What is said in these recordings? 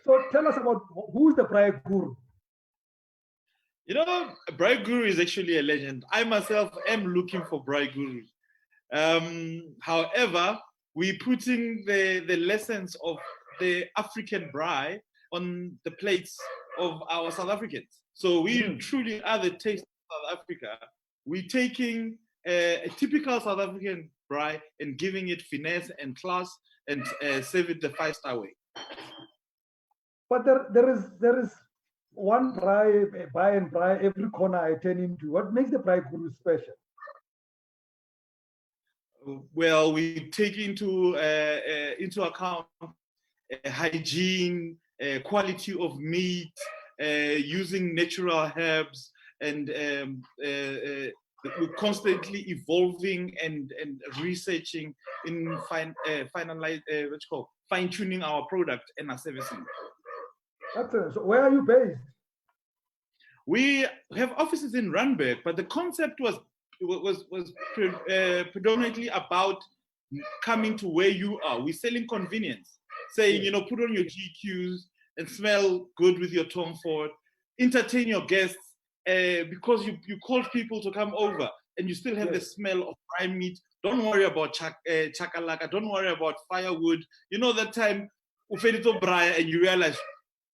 So tell us about who's the Braai Guru? You know, Braai Guru is actually a legend. I myself am looking for Braai Gurus. However, we're putting the lessons of the African braai on the plates of our South Africans. So we truly are the taste of South Africa. We're taking a typical South African braai and giving it finesse and class and serve it the 5-star way. But there is one braai and braai every corner I turn into. What makes the Braai Guru special? Well, we take into account hygiene, quality of meat, using natural herbs, and we're constantly evolving and researching in fine tuning our product and our servicing. Excellent. So where are you based? We have offices in Randburg, but the concept was predominantly about coming to where you are. We're selling convenience, saying, you know, put on your GQs and smell good with your Tom Ford, entertain your guests, because you called people to come over and you still have the smell of prime meat. Don't worry about chakalaka, don't worry about firewood. You know that time, ufedito braai, and you realize,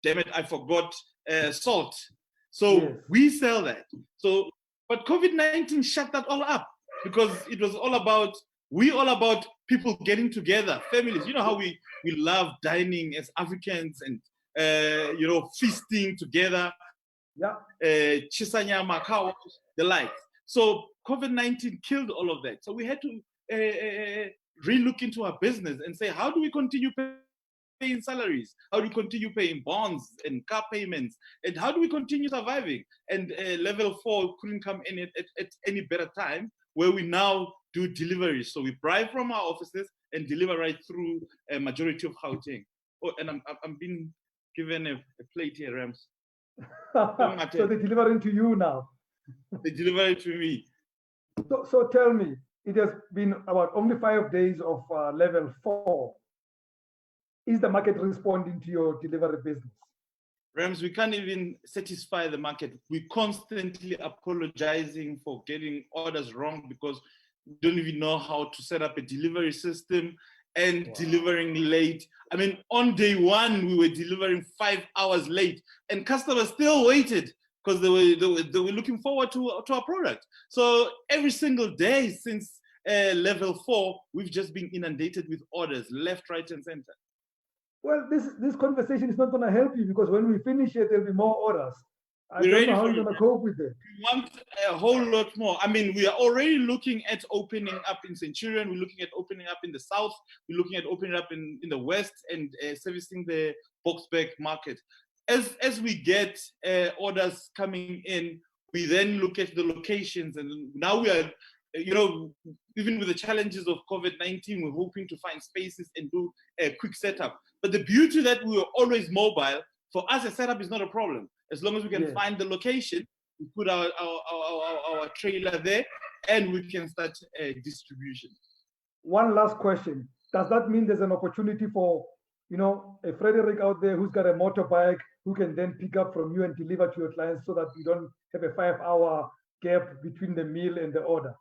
damn it, I forgot salt. So we sell that. So, but COVID-19 shut that all up because it was all about people getting together, families. You know how we love dining as Africans and you know, feasting together. Chisanya, Macau, the like. So COVID-19 killed all of that. So we had to re-look into our business and say, how do we continue paying salaries? How do we continue paying bonds and car payments? And how do we continue surviving? And level 4 couldn't come in at any better time, where we now do deliveries. So we buy from our offices and deliver right through a majority of Gauteng. Oh, and I'm being given a plate here, Rams. So they're delivering to you now. They deliver it to me. So tell me, it has been about only 5 days of level 4. Is the market responding to your delivery business? Rams, we can't even satisfy the market. We're constantly apologizing for getting orders wrong because we don't even know how to set up a delivery system and delivering late. I mean, on day 1, we were delivering 5 hours late and customers still waited because they were looking forward to our product. So every single day since level 4, we've just been inundated with orders left, right, and center. Well, this conversation is not going to help you because when we finish it, there'll be more orders. I don't know how you're going to cope with it. We want a whole lot more. I mean, we are already looking at opening up in Centurion. We're looking at opening up in the south. We're looking at opening up in the west and servicing the Boksburg market. As we get orders coming in, we then look at the locations. And now we are, you know, even with the challenges of COVID-19, we're hoping to find spaces and do a quick setup. But the beauty that we are always mobile, for us, a setup is not a problem. As long as we can find the location, we put our trailer there, and we can start distribution. One last question. Does that mean there's an opportunity for, you know, a Frederick out there who's got a motorbike who can then pick up from you and deliver to your clients so that you don't have a 5-hour gap between the meal and the order?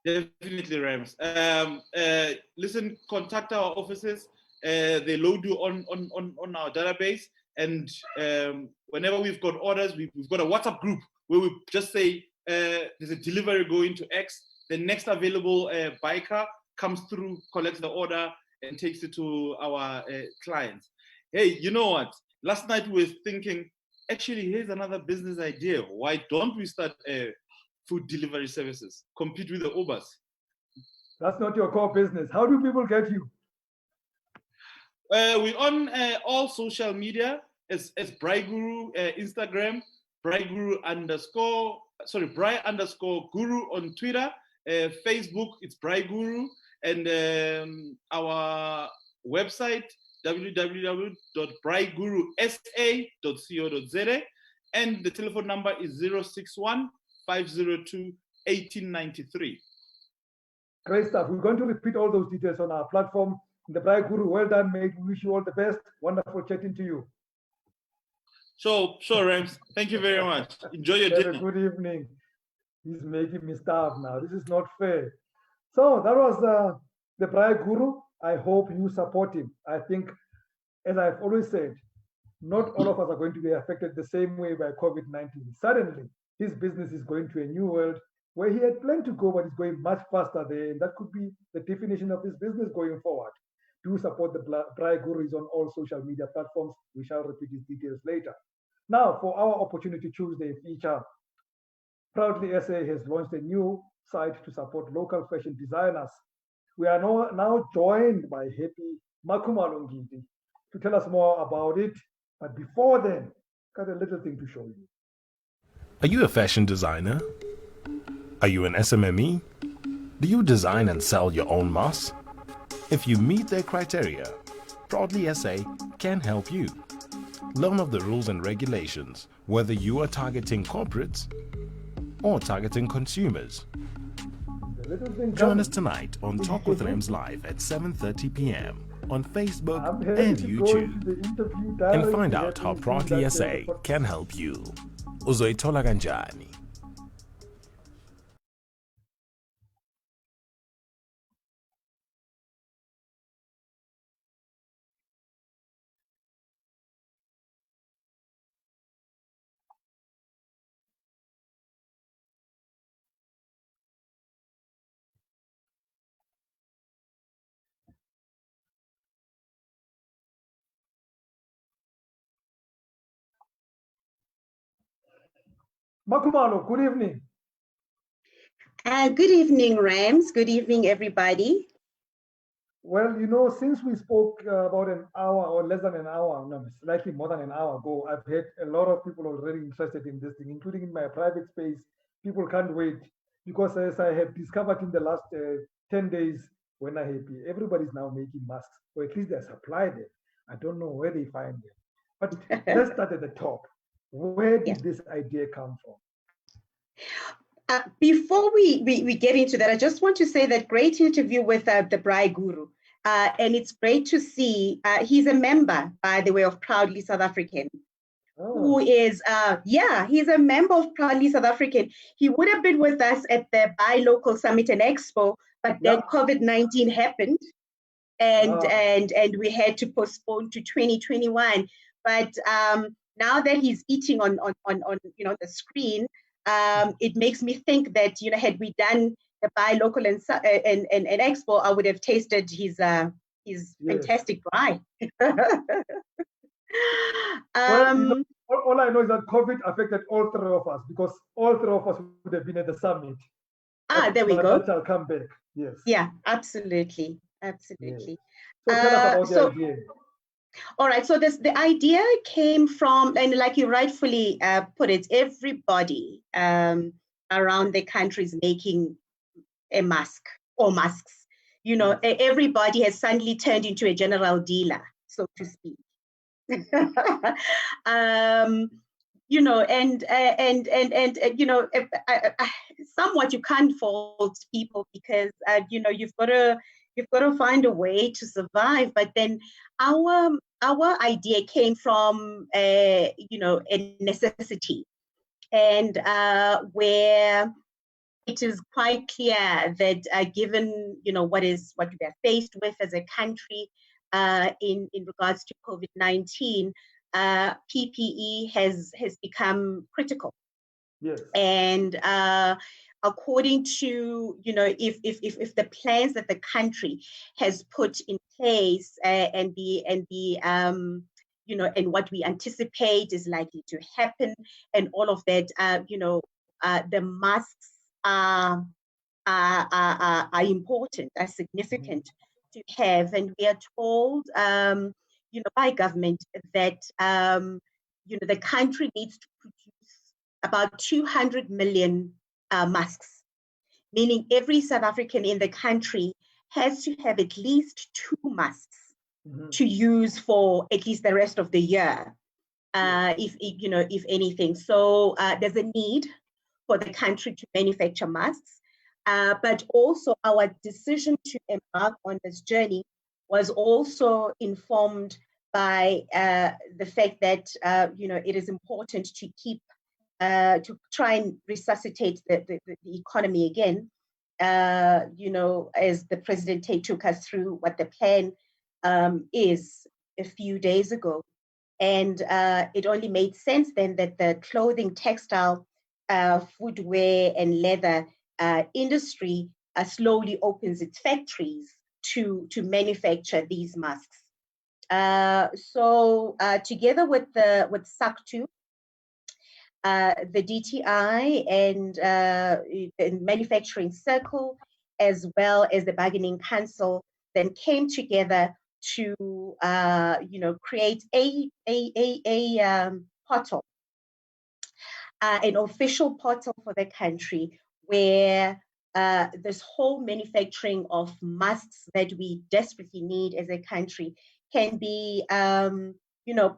Definitely, Rams. Listen, contact our offices. They load you on our database, and whenever we've got orders, we've got a WhatsApp group where we just say there's a delivery going to X. The next available biker comes through, collects the order, and takes it to our clients. Hey, you know what? Last night we were thinking, actually, here's another business idea. Why don't we start food delivery services, compete with the Ubers? That's not your core business. How do people get you? We're on all social media as Braai Guru, Instagram, Braai Guru on Twitter, Facebook, it's Braai Guru, and our website, www.braigurusa.co.za, and the telephone number is 061-502-1893. Great stuff. We're going to repeat all those details on our platform. The Braai Guru, well done, mate. We wish you all the best. Wonderful chatting to you. Sure, Rams. Thank you very much. Enjoy your Have dinner. a good evening. He's making me starve now. This is not fair. So that was the Braai Guru. I hope you support him. I think, as I've always said, not all of us are going to be affected the same way by COVID-19. Suddenly, his business is going to a new world where he had planned to go, but it's going much faster there. And that could be the definition of his business going forward. Do support the Braai Guru. Is on all social media platforms. We shall repeat his details later. Now, for our Opportunity Tuesday feature, Proudly SA has launched a new site to support local fashion designers. We are now joined by Happy Makhumalo to tell us more about it. But before then, got a little thing to show you. Are you a fashion designer? Are you an SMME? Do you design and sell your own masks? If you meet their criteria, Proudly SA can help you. Learn of the rules and regulations, whether you are targeting corporates or targeting consumers. Join us tonight on Talk with Rams Live at 7:30 p.m. on Facebook and YouTube, and find out how Proudly SA can help you. Uzoithola kanjani? Makhumalo, good evening. Good evening, Rams. Good evening, everybody. Well, since we spoke about an hour or less than an hour, no, slightly more than an hour ago, I've had a lot of people already interested in this thing, including in my private space. People can't wait because, as I have discovered in the last 10 days, when I happy, everybody's now making masks, or at least they supply them. I don't know where they find them. But let's start at the top. Where did this idea come from? Before we get into that, I just want to say that great interview with the Braai Guru. And it's great to see, he's a member, by the way, of Proudly South African. Who is, he's a member of Proudly South African. He would have been with us at the Buy Local Summit and Expo, but then COVID-19 happened and we had to postpone to 2021. But now that he's eating on the screen, it makes me think that, had we done the Buy Local and Expo, I would have tasted his fantastic braai. Well, all I know is that COVID affected all three of us because all three of us would have been at the summit. There we go. I'll come back. Yes. Yeah, absolutely. Yes. So tell us about the idea. All right, so the idea came from, and like you rightfully put it, everybody around the country is making a mask or masks. Everybody has suddenly turned into a general dealer, so to speak. Somewhat you can't fault people because you've got to find a way to survive. But then our idea came from a necessity, and where it is quite clear that given what we are faced with as a country in regards to COVID-19, PPE has become critical. Yes. And according to if the plans that the country has put in place and what we anticipate is likely to happen and all of that, the masks are important, are significant to have, and we are told by government that the country needs to produce about 200 million masks, meaning every South African in the country has to have at least 2 masks to use for at least the rest of the year, if anything. So there's a need for the country to manufacture masks, but also our decision to embark on this journey was also informed by the fact that it is important to keep to try and resuscitate the economy again. As the president took us through what the plan is a few days ago. And it only made sense then that the clothing, textile, footwear, and leather industry slowly opens its factories to manufacture these masks. So together with SACTU, the DTI and Manufacturing Circle, as well as the Bargaining Council, then came together to create a portal, an official portal for the country where this whole manufacturing of masks that we desperately need as a country can be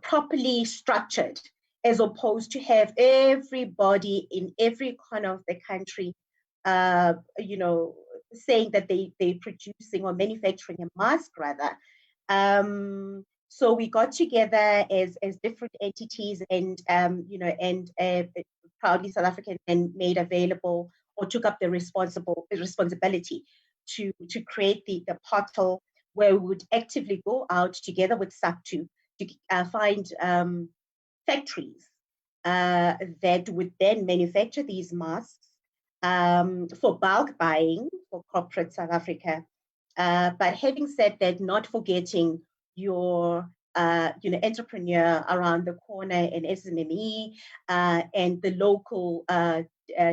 properly structured, as opposed to have everybody in every corner of the country saying that they're producing or manufacturing a mask rather. So we got together as different entities and Proudly South African, and made available or took up the responsibility to create the portal where we would actively go out together with SACTU to find factories that would then manufacture these masks for bulk buying for corporate South Africa. But having said that, not forgetting your entrepreneur around the corner in SMME and the local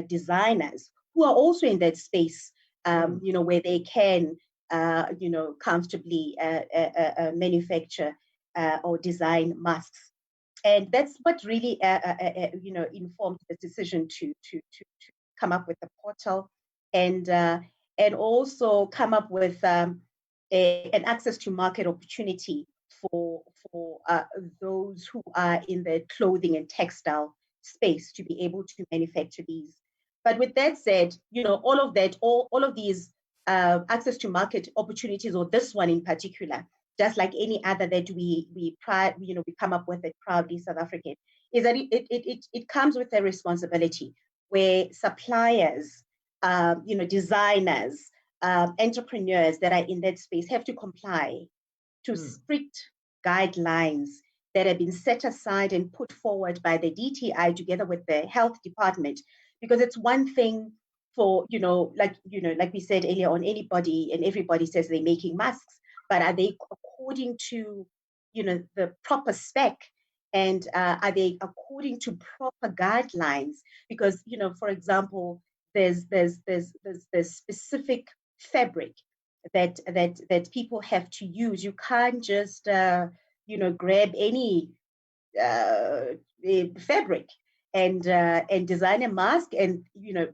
designers who are also in that space, where they can comfortably manufacture or design masks. And that's what really informed the decision to come up with the portal and also come up with an access to market opportunity for those who are in the clothing and textile space to be able to manufacture these. But with that said, all of that, all of these access to market opportunities, or this one in particular, just like any other that we come up with at Proudly South African, is that it comes with a responsibility where suppliers, designers, entrepreneurs that are in that space have to comply to strict guidelines that have been set aside and put forward by the DTI together with the health department. Because it's one thing for, like we said earlier on, anybody and everybody says they're making masks, but are they according to, the proper spec? And are they according to proper guidelines? Because, for example, there's specific fabric that people have to use. You can't just grab any fabric and design a mask, and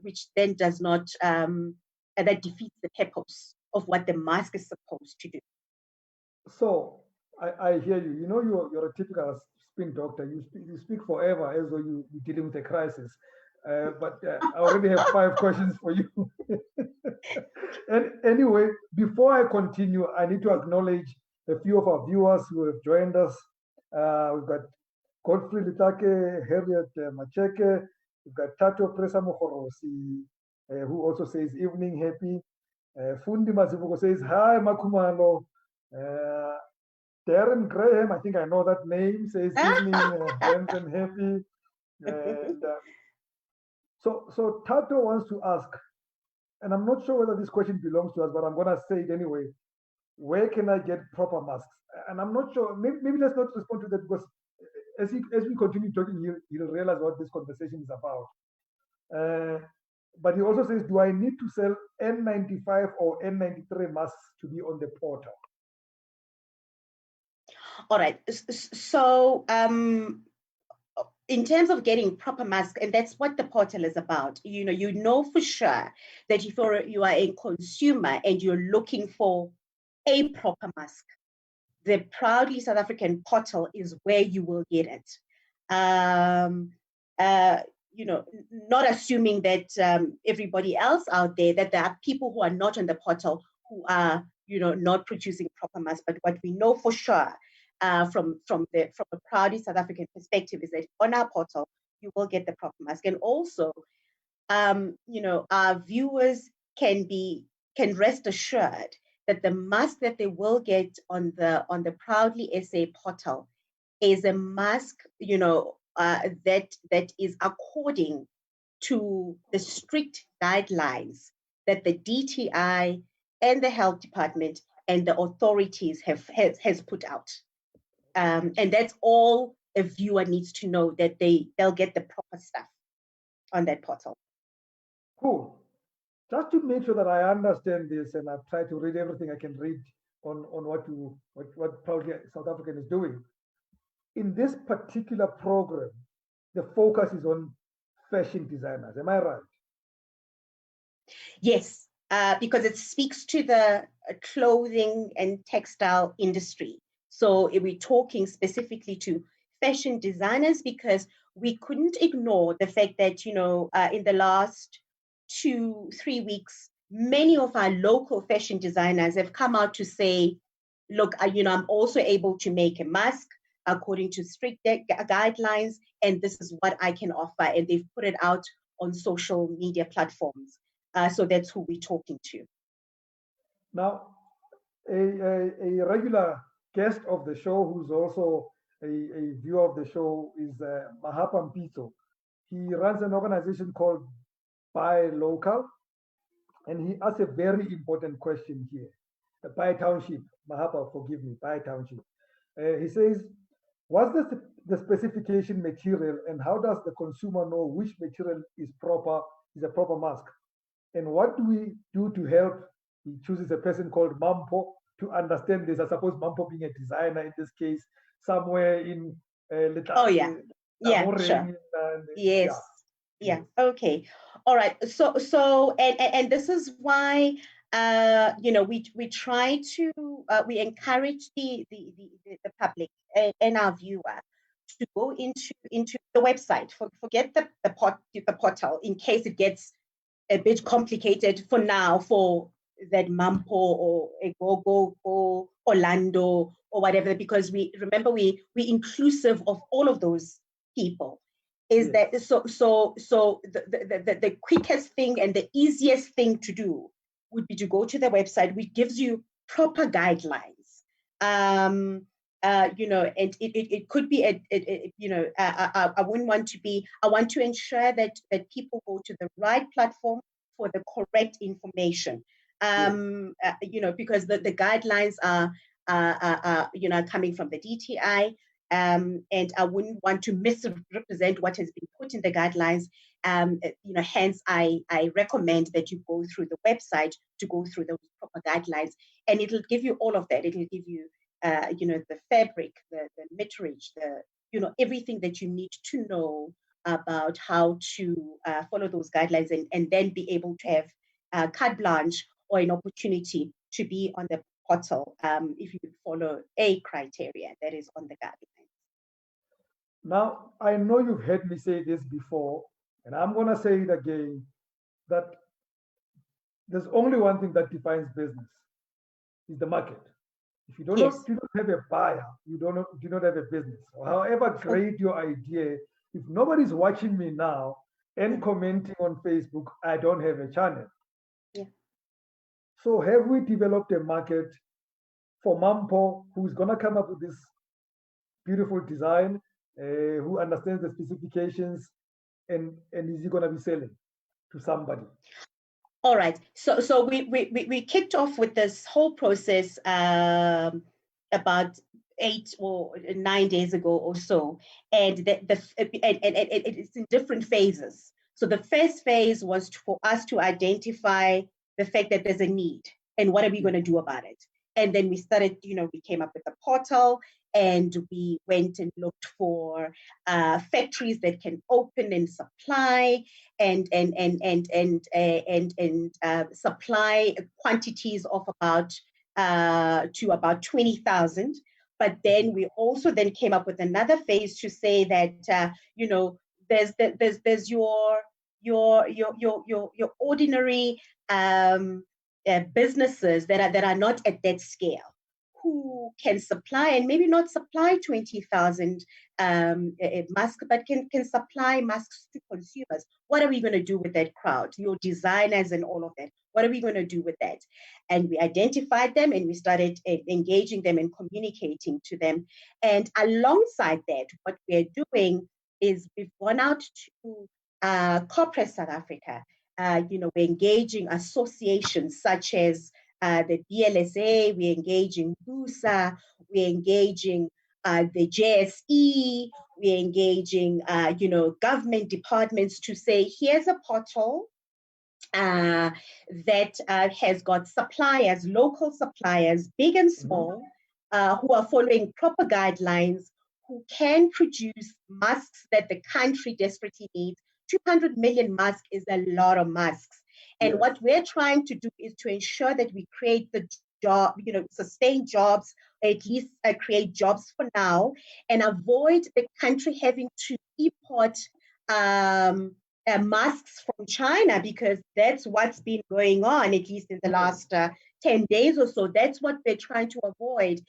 which then does not that defeats the purpose of what the mask is supposed to do. So I hear you. You're a typical spin doctor. You speak forever as though you're dealing with a crisis. But I already have 5 questions for you. And anyway, before I continue, I need to acknowledge a few of our viewers who have joined us. We've got Godfrey Litake, Harriet Macheke, we've got Tato Presa Mokhorosi, who also says evening happy. Fundi Mazibuko says hi Makhumalo. Darren Graham, I think I know that name, says evening friends and happy. And so Tato wants to ask, and I'm not sure whether this question belongs to us, but I'm going to say it anyway. Where can I get proper masks? And I'm not sure, maybe let's not respond to that, because as we continue talking, he'll realize what this conversation is about. But he also says, do I need to sell N95 or N93 masks to be on the portal? All right. So in terms of getting proper masks, and that's what the portal is about, you know for sure that if you are a consumer and you're looking for a proper mask, the Proudly South African portal is where you will get it. Not assuming that everybody else out there, that there are people who are not on the portal who are not producing proper masks. But what we know for sure from a proudly South African perspective is that on our portal, you will get the proper mask. And also, our viewers can rest assured that the mask that they will get on the Proudly SA portal is a mask, that is according to the strict guidelines that the DTI and the health department and the authorities has put out. And that's all a viewer needs to know, that they'll get the proper stuff on that portal. Cool. Just to make sure that I understand this, and I've tried to read everything I can read on what Proudly South African is doing. In this particular program, the focus is on fashion designers. Am I right? Yes, because it speaks to the clothing and textile industry. So we're talking specifically to fashion designers, because we couldn't ignore the fact that, in the last 2-3 weeks, many of our local fashion designers have come out to say, look, I'm also able to make a mask according to strict guidelines, and this is what I can offer. And they've put it out on social media platforms. So that's who we're talking to. Now, a regular guest of the show, who's also a viewer of the show, is Mahapa Mpito. He runs an organization called Buy Local, and he asked a very important question here. Buy Township, Mahapa, forgive me, Buy Township. He says, what's the specification material, and how does the consumer know which material is a proper mask? And what do we do to help? He chooses a person called Mampo to understand this. I suppose Mampo being a designer in this case, somewhere in sure. Yes. Yeah. Okay. All right. So and this is why we try to we encourage the public and our viewer to go into the website. Forget the portal in case it gets a bit complicated for now for that Mampo or Egogo or Orlando or whatever, because we inclusive of all of those people. Is that so the quickest thing and the easiest thing to do would be to go to the website, which gives you proper guidelines. And it could be I wouldn't want to be. I want to ensure that people go to the right platform for the correct information. Because the guidelines are coming from the DTI. And I wouldn't want to misrepresent what has been put in the guidelines. Hence I recommend that you go through the website to go through those proper guidelines, and it'll give you all of that. It'll give you, the fabric, the meterage, everything that you need to know about how to follow those guidelines, and then be able to have carte blanche or an opportunity to be on the portal if you follow a criteria that is on the guidelines. Now, I know you've heard me say this before, and I'm going to say it again, that there's only one thing that defines business, is the market. If you don't have a buyer, you do not have a business. However great your idea, if nobody's watching me now and commenting on Facebook, I don't have a channel. Yeah. So have we developed a market for Mampo, who's going to come up with this beautiful design, who understands the specifications, and is he going to be selling to somebody? All right. So we kicked off with this whole process about 8 or 9 days ago or so, and it's in different phases. So the first phase was for us to identify the fact that there's a need and what are we going to do about it. And then we started, we came up with a portal, and we went and looked for factories that can open and supply and supply quantities of about 20,000. But then we also then came up with another phase to say that there's your ordinary businesses that are not at that scale, who can supply and maybe not supply 20,000 masks, but can supply masks to consumers. What are we going to do with that crowd? Your designers and all of that. What are we going to do with that? And we identified them and we started engaging them and communicating to them. And alongside that, what we're doing is we've gone out to corporate South Africa. We're engaging associations such as the BLSA, we're engaging BUSA, we're engaging the JSE, we're engaging, government departments to say, here's a portal that has got suppliers, local suppliers, big and small, who are following proper guidelines, who can produce masks that the country desperately needs. 200 million masks is a lot of masks. And what we're trying to do is to ensure that we create the job, sustain jobs, at least create jobs for now, and avoid the country having to import masks from China, because that's what's been going on, at least in the last 10 days or so. That's what they're trying to avoid,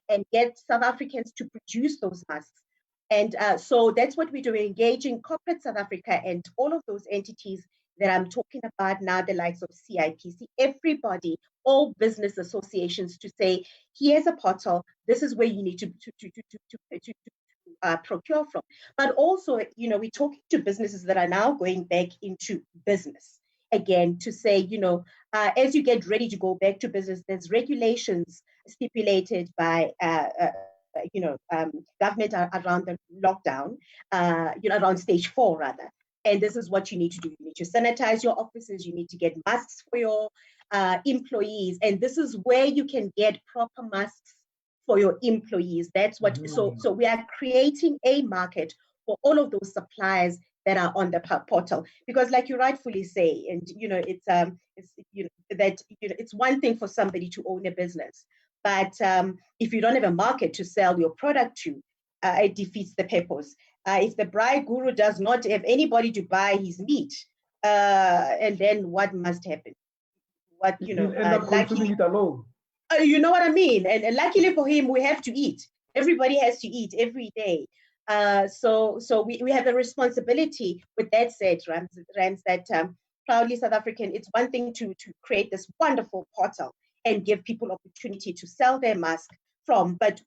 and get South Africans to produce those masks. And so that's what we're doing, engaging corporate South Africa and all of those entities that I'm talking about now, the likes of CIPC, everybody, all business associations, to say, here's a portal, this is where you need to procure from. But also, we're talking to businesses that are now going back into business again, to say, as you get ready to go back to business, there's regulations stipulated by government around the lockdown, around stage 4 rather. And this is what you need to do. You need to sanitize your offices. You need to get masks for your employees. And this is where you can get proper masks for your employees. That's what, so we are creating a market for all of those suppliers that are on the portal. Because like you rightfully say, and it's one thing for somebody to own a business, but if you don't have a market to sell your product to, it defeats the purpose. If the Braai Guru does not have anybody to buy his meat, and then what must happen? He'll end up consuming it alone. You know what I mean? And luckily for him, we have to eat. Everybody has to eat every day. So we have a responsibility. With that said, Rams, that Proudly South African, it's one thing to create this wonderful portal and give people opportunity to sell their mask from, but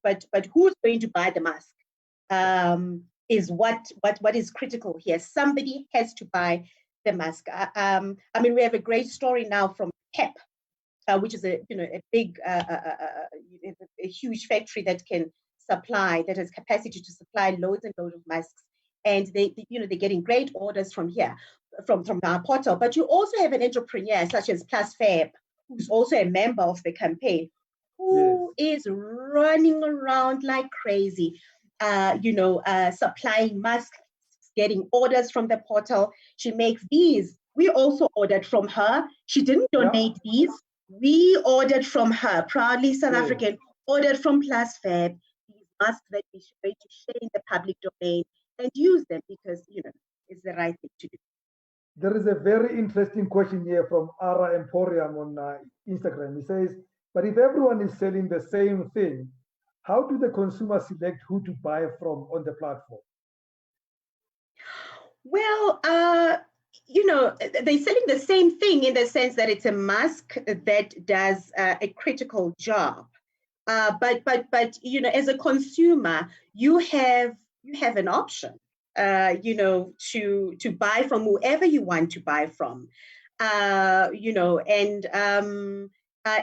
who's going to buy the mask is what is critical here. Somebody has to buy the mask. We have a great story now from PEP, which is a big, a huge factory that has capacity to supply loads and loads of masks. And they're getting great orders from here, from our portal. But you also have an entrepreneur such as Plus Fab, who's also a member of the campaign, who is running around like crazy, supplying masks, getting orders from the portal. She makes these. We also ordered from her. She didn't donate these. We ordered from her. Proudly South African ordered from Plus Fab these masks that we're going to share in the public domain and use them because, it's the right thing to do. There is a very interesting question here from Ara Emporium on Instagram. He says, but if everyone is selling the same thing, how do the consumers select who to buy from on the platform? Well, they're selling the same thing in the sense that it's a mask that does a critical job. But as a consumer, you have an option. To buy from whoever you want to buy from,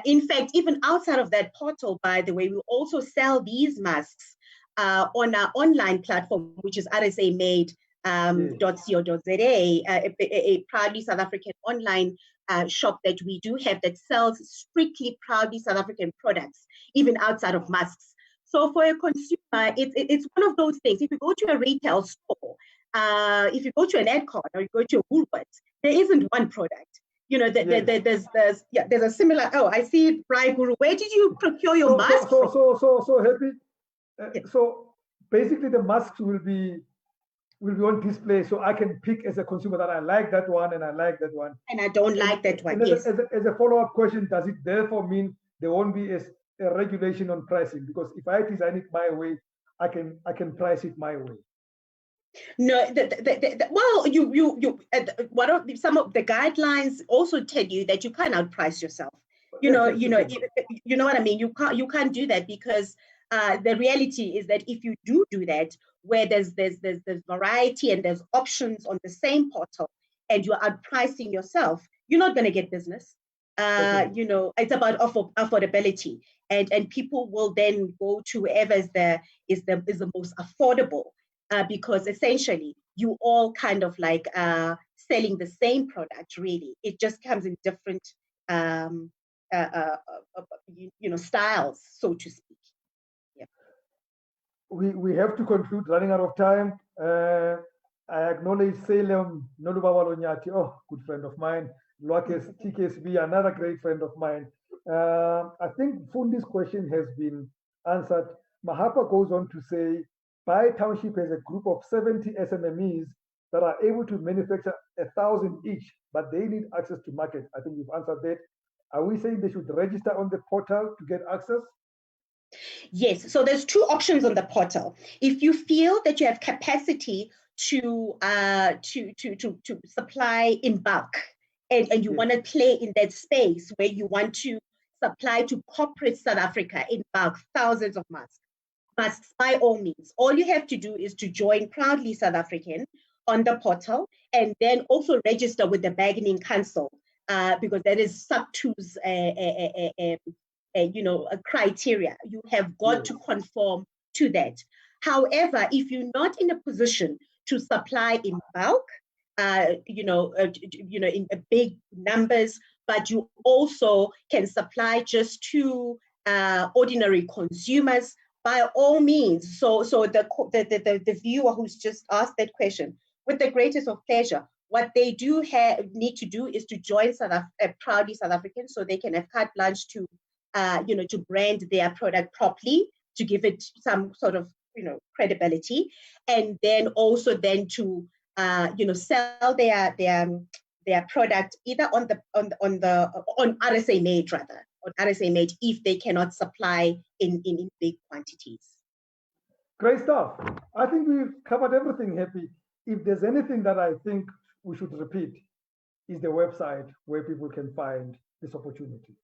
in fact, even outside of that portal, by the way, we also sell these masks on our online platform, which is rsamade.co.za, a Proudly South African online shop that we do have that sells strictly Proudly South African products, even outside of masks. So for a consumer, it's one of those things. If you go to a retail store, if you go to an Adcon or you go to a Woolworths, there isn't one product. There's a similar. Oh, I see, Braai Guru. Where did you procure your mask? So Happy. So basically, the masks will be will be on display, so I can pick as a consumer that I like that one and I like that one. And I don't like that one. And Yes. As a follow-up question, does it therefore mean there won't be a regulation on pricing? Because if I design it my way, I can price it my way. No, well, what are some of the guidelines also tell you that you can't outprice yourself. You know what I mean. You can't do that, because the reality is that if you do that, where there's variety and there's options on the same portal, and you're outpricing yourself, you're not going to get business. It's about affordability, and people will then go to whoever is the most affordable. Because essentially you all kind of like selling the same product. Really, it just comes in different styles, so to speak. Yeah. We have to conclude, running out of time. I acknowledge Salem Nolubawalonyati, good friend of mine. Luakes TKSB, another great friend of mine. I think Fundi's question has been answered. Mahapa goes on to say, Bai Township has a group of 70 SMMEs that are able to manufacture 1,000 each, but they need access to market. I think you've answered that. Are we saying they should register on the portal to get access? Yes, so there's two options on the portal. If you feel that you have capacity to supply in bulk, and you want to play in that space where you want to supply to corporate South Africa in bulk, thousands of masks, by all means, all you have to do is to join Proudly South African on the portal, and then also register with the Bargaining Council, because that is SACTU's criteria. You have got to conform to that. However, if you're not in a position to supply in bulk, in big numbers, but you also can supply just to ordinary consumers, by all means. So the viewer who's just asked that question, with the greatest of pleasure, what they need to do is to join Proudly South African, so they can have carte blanche to brand their product properly, to give it some sort of credibility, and then also to sell their product either on RSA made, rather, on RSA made, if they cannot supply in big quantities. Great stuff. I think we've covered everything, Happy. If there's anything that I think we should repeat, is the website where people can find this opportunity.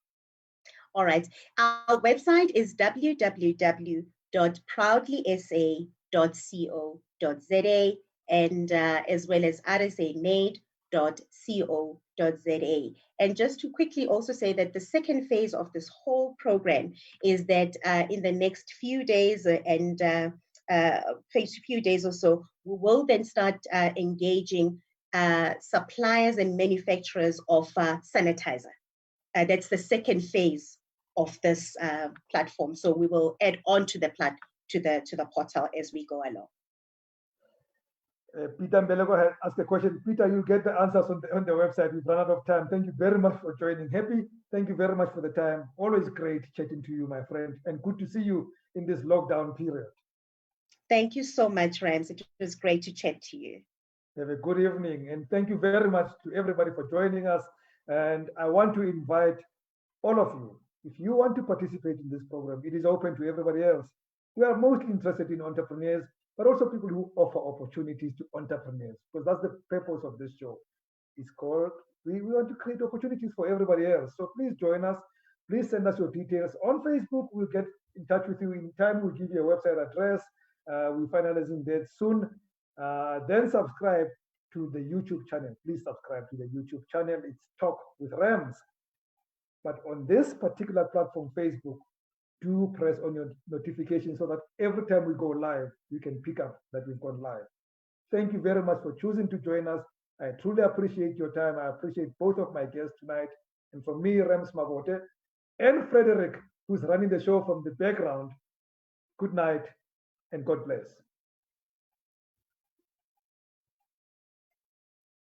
All right. Our website is www.proudlysa.co.za, and as well as rsamade.co.za. And just to quickly also say that the second phase of this whole program is that in the next few days few days or so, we will then start engaging suppliers and manufacturers of sanitizer. That's the second phase of this platform. So we will add on to the portal as we go along. Peter Mbelego has asked a question. Peter, you get the answers on the website. We've run out of time. Thank you very much for joining. Happy, thank you very much for the time. Always great chatting to you, my friend, and good to see you in this lockdown period. Thank you so much, Rams. It was great to chat to you. Have a good evening, and thank you very much to everybody for joining us. And I want to invite all of you, if you want to participate in this program, it is open to everybody else. We are mostly interested in entrepreneurs, but also people who offer opportunities to entrepreneurs, because that's the purpose of this show. It's called, we want to create opportunities for everybody else. So please join us. Please send us your details. On Facebook, we'll get in touch with you in time. We'll give you a website address. We're finalizing that soon. Then subscribe to the YouTube channel. Please subscribe to the YouTube channel. It's Talk with Rams. But on this particular platform, Facebook, do press on your notification so that every time we go live, you can pick up that we've gone live. Thank you very much for choosing to join us. I truly appreciate your time. I appreciate both of my guests tonight. And from me, Rams Mabote, and Frederick, who's running the show from the background, good night and God bless.